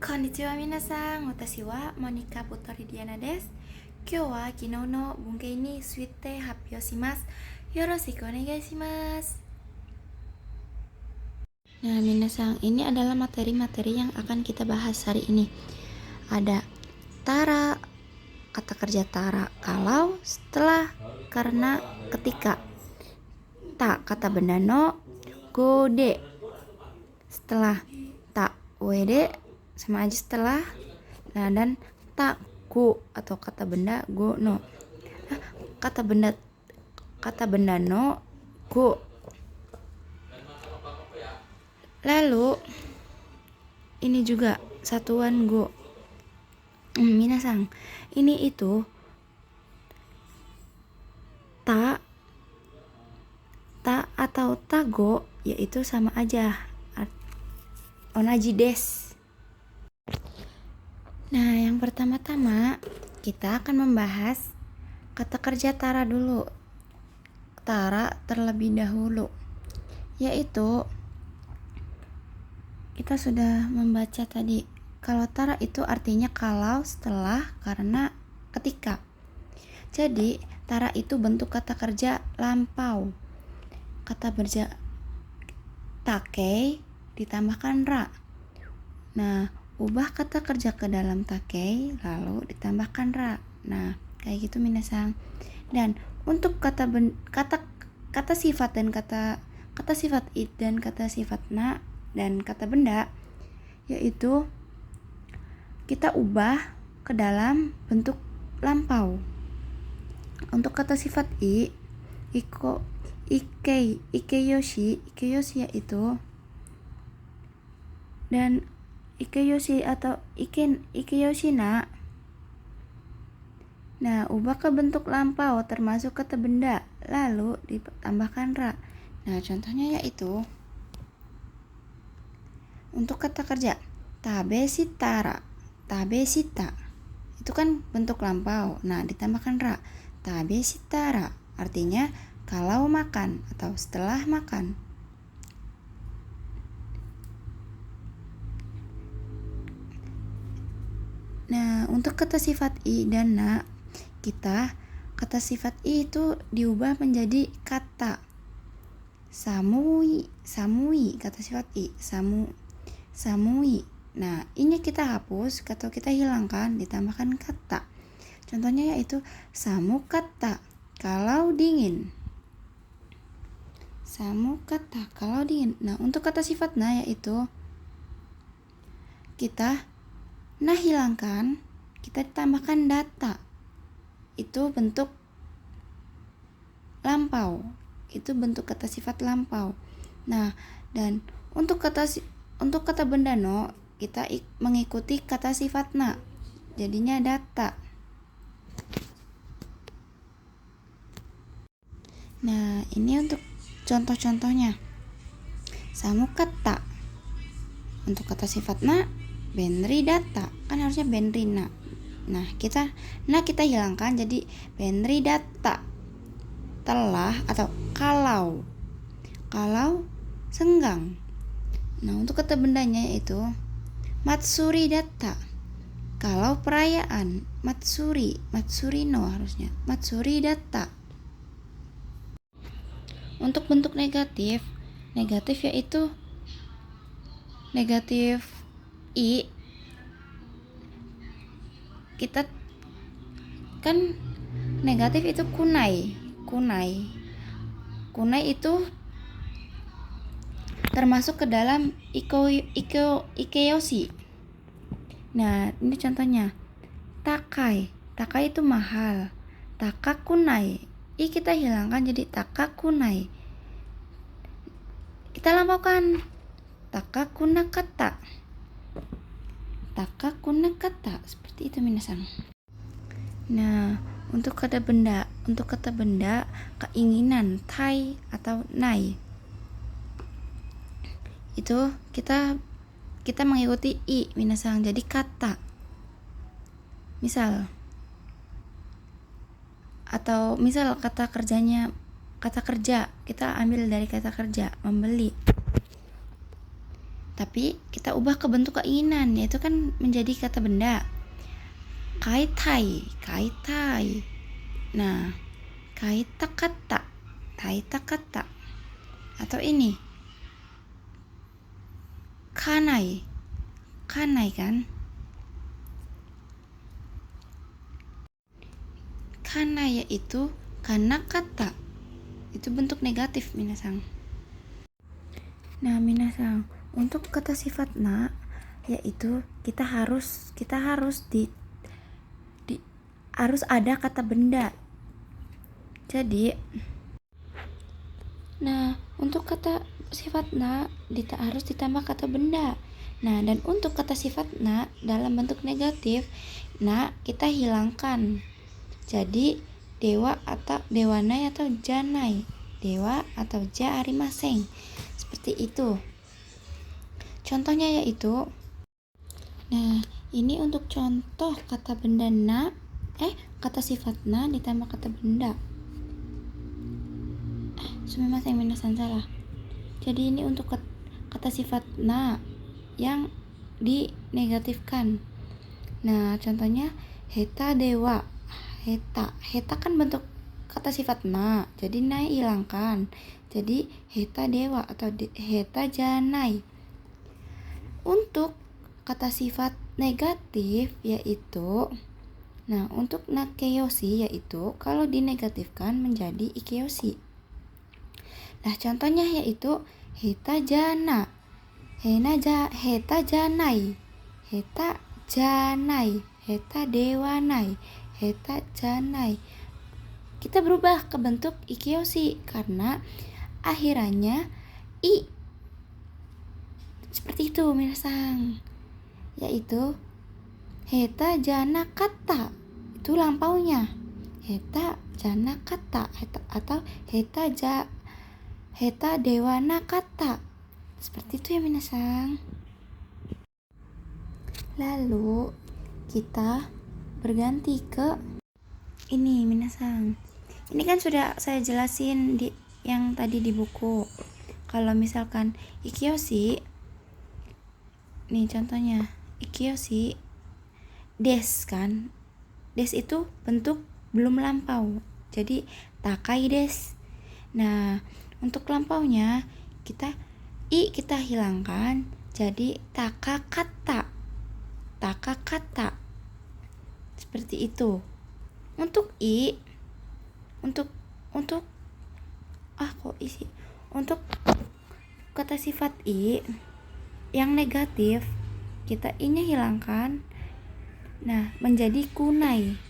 Konnichiwa minasan, watashi wa Monika Putori Diana desu. Kyou wa kinou no bunge ni tsuite happyou shimasu. Yoroshiku onegai shimasu. Nah, minasan, ini adalah materi-materi yang akan kita bahas hari ini. Ada tara, kata kerja tara, kalau, setelah, karena, ketika. Ta, kata benda no, go de, setelah. Ta, uede, sama aja setelah. Nah, dan ta, go, atau kata benda go no. Kata benda no, go. Lalu ini juga satuan go. Minasan, ini itu ta atau tago, yaitu sama aja, onaji desu. Nah, yang pertama-tama kita akan membahas kata kerja tara dulu. Tara terlebih dahulu, yaitu kita sudah membaca tadi. Kalau tara itu artinya kalau, setelah, karena, ketika. Jadi tara itu bentuk kata kerja lampau. Kata kerja takei ditambahkan ra. Nah, ubah kata kerja ke dalam takei lalu ditambahkan ra. Nah, kayak gitu minasan. Dan untuk kata sifat dan kata sifat it dan kata sifat na dan kata benda, yaitu kita ubah ke dalam bentuk lampau. Untuk kata sifat ikeyoshi yaitu, dan ikeyoshi atau ikeyoshi na. Nah, ubah ke bentuk lampau termasuk kata benda lalu ditambahkan ra. Nah, contohnya yaitu untuk kata kerja tabeshitara, tabeshita itu kan bentuk lampau. Nah, ditambahkan ra. Tabeshitara artinya kalau makan atau setelah makan. Nah, untuk kata sifat i dan na, kata sifat i itu diubah menjadi kata. Samui, kata sifat i, samui. Nah, ini kita hapus atau kita hilangkan, ditambahkan kata. Contohnya yaitu samu kata, kalau dingin. Samu kata, kalau dingin. Nah, untuk kata sifat na yaitu kita hilangkan, kita tambahkan data. Itu bentuk lampau. Itu bentuk kata sifat lampau. Nah, dan untuk kata benda no, kita mengikuti kata sifat na. Jadinya data. Nah, ini untuk contoh-contohnya. Samu kata. Untuk kata sifat na, benri data. Kan harusnya benri na. Nah, kita hilangkan jadi benri data. Telah atau kalau senggang. Nah, untuk kata bendanya yaitu matsuri data. Kalau perayaan, matsuri no harusnya. Matsuri data. Untuk bentuk negatif yaitu negatif i. Kita kan negatif itu kunai itu termasuk ke dalam ikeyoshi. Nah, ini contohnya takai itu mahal. Takakunai kita hilangkan jadi takakunai. Kita lampaukan takakunakata. Seperti itu minasan. Nah, untuk kata benda keinginan, tai atau nai, itu kita mengikuti i minasan, jadi kata. Misal kata kerja kita ambil dari kata kerja membeli. tapi kita ubah ke bentuk keinginan, yaitu kan menjadi kata benda. Kaitai, kaitai. Nah, kaita kata, kaita kata. Atau ini, kanai, kanai kan? Kanai yaitu kana kata. Itu bentuk negatif, minasang. Nah, minasang, untuk kata sifat na yaitu kita harus harus ada kata benda. Jadi, nah, untuk kata sifat na harus ditambah kata benda. Nah, dan untuk kata sifat na dalam bentuk negatif, na kita hilangkan. Jadi, dewa atau dewanai atau janai. Dewa atau ja arimaseng. Seperti itu. Contohnya yaitu, nah, ini untuk contoh kata benda na, kata sifat na ditambah kata benda. Sumimasen minasan salah. Jadi ini untuk kata sifat na yang dinegatifkan. Nah, contohnya heta dewa. Heta kan bentuk kata sifat na, jadi na hilangkan. Jadi heta dewa atau heta janai. Untuk kata sifat negatif yaitu, nah, untuk nakeyoshi yaitu kalau dinegatifkan menjadi ikeyoshi. Nah, contohnya yaitu heta jana, heta janai, heta janai, heta dewanai, heta janai. Kita berubah ke bentuk ikeyoshi karena akhirannya i. Seperti itu, minasang. Yaitu heta jana kata, itu lampaunya. Heta jana kata atau heta dewana kata. Seperti itu ya, minasang. Lalu kita berganti ke ini, minasang. Ini kan sudah saya jelasin di yang tadi di buku. Kalau misalkan ikiyoshi, nih contohnya ikiyoshi des kan. Des itu bentuk belum lampau. Jadi takai des. Nah, untuk lampaunya kita hilangkan jadi takakata. Takakata. Seperti itu. Untuk untuk kata sifat yang negatif, kita i-nya hilangkan. Nah, menjadi kunai.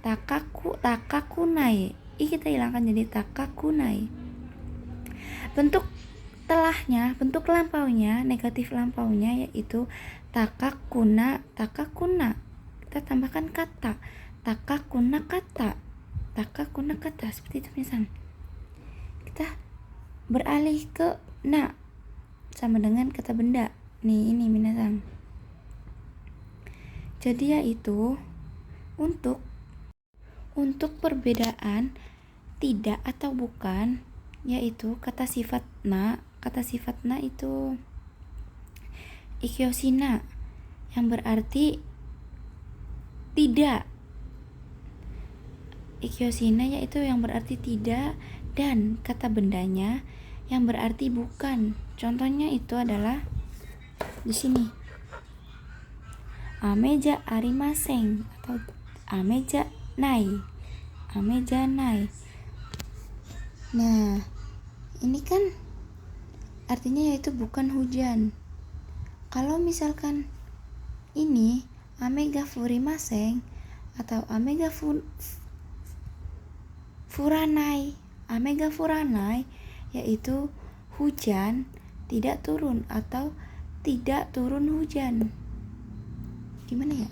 Takakunai. I kita hilangkan jadi takakunai. Bentuk bentuk lampaunya, negatif lampaunya yaitu takakuna. Kita tambahkan kata. Takakuna kata. Seperti itu, misalnya. Kita beralih ke na sama dengan kata benda. Nih, ini minasang. Jadi yaitu untuk perbedaan tidak atau bukan, yaitu kata sifat na itu ikyoshina yang berarti tidak. Ikyoshina yaitu yang berarti tidak, dan kata bendanya yang berarti bukan. Contohnya itu adalah di sini. Ameja arimaseng atau ameja nai. Nah, ini kan artinya yaitu bukan hujan. Kalau misalkan ini ame ga furimaseng atau ame ga furanai yaitu hujan tidak turun atau tidak turun hujan. Gimana ya?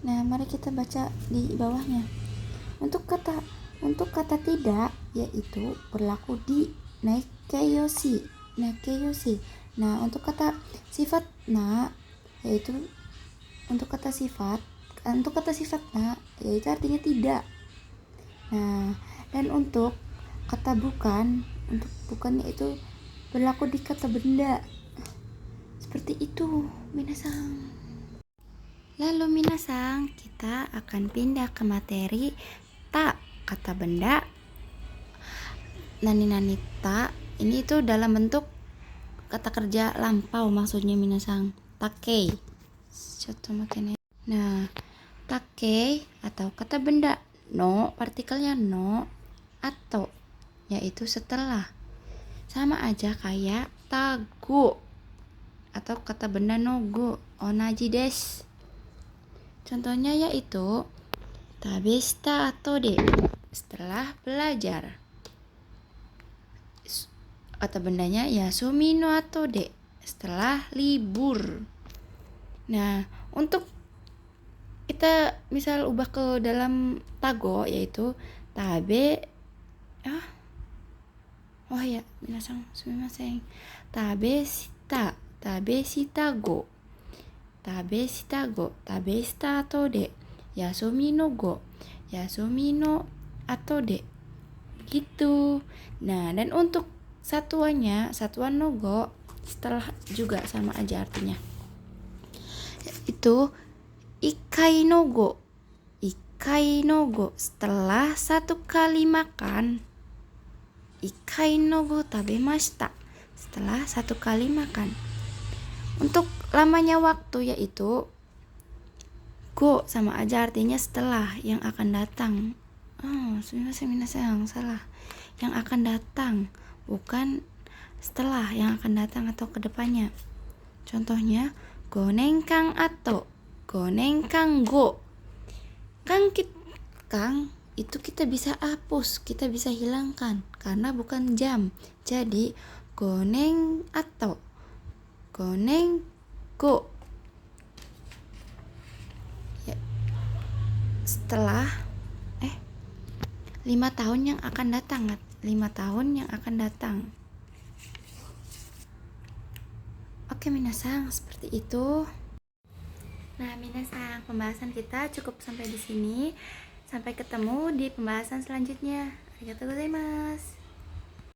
Nah, mari kita baca di bawahnya. Untuk kata tidak yaitu berlaku di nakeyoshi. Nah, untuk kata sifat na yaitu untuk kata sifat na yaitu artinya tidak. Nah, dan untuk kata bukan, untuk bukan yaitu berlaku di kata benda. Seperti itu, minasang. Lalu minasang, kita akan pindah ke materi ta, kata benda. Nani ta, ini itu dalam bentuk kata kerja lampau maksudnya minasang. Takei. Nah, takei atau kata benda no, partikelnya no atau yaitu setelah. Sama aja kayak tago atau kata benda nogo, onaji desu. Contohnya yaitu tabeshita ato de, setelah belajar. Kata bendanya yasumi no ato de, setelah libur. Nah, untuk kita misal ubah ke dalam tago yaitu tabe oh ya, minasang sumimasen. Tabeshita go. Tabeshita ato de, yasumi no go. Yasumi no ato de. Gitu. Nah, dan untuk satuan no go setelah juga sama aja artinya. Itu ikai no go. Ikai no go, setelah satu kali makan. Ikai no go tabemashita, setelah satu kali makan. Untuk lamanya waktu yaitu go sama aja artinya setelah, yang akan datang. Minasang, salah. Yang akan datang, bukan setelah, yang akan datang atau kedepannya. Contohnya gonengkang ato, gonengkang go. Kang itu kita bisa hapus, kita bisa hilangkan karena bukan jam. Jadi goneng atau goneng go. Ya, setelah 5 tahun yang akan datang. 5 tahun yang akan datang. Oke minasang, seperti itu. Nah minasang, pembahasan kita cukup sampai di sini. Sampai ketemu di pembahasan selanjutnya. Arigatou gozaimasu.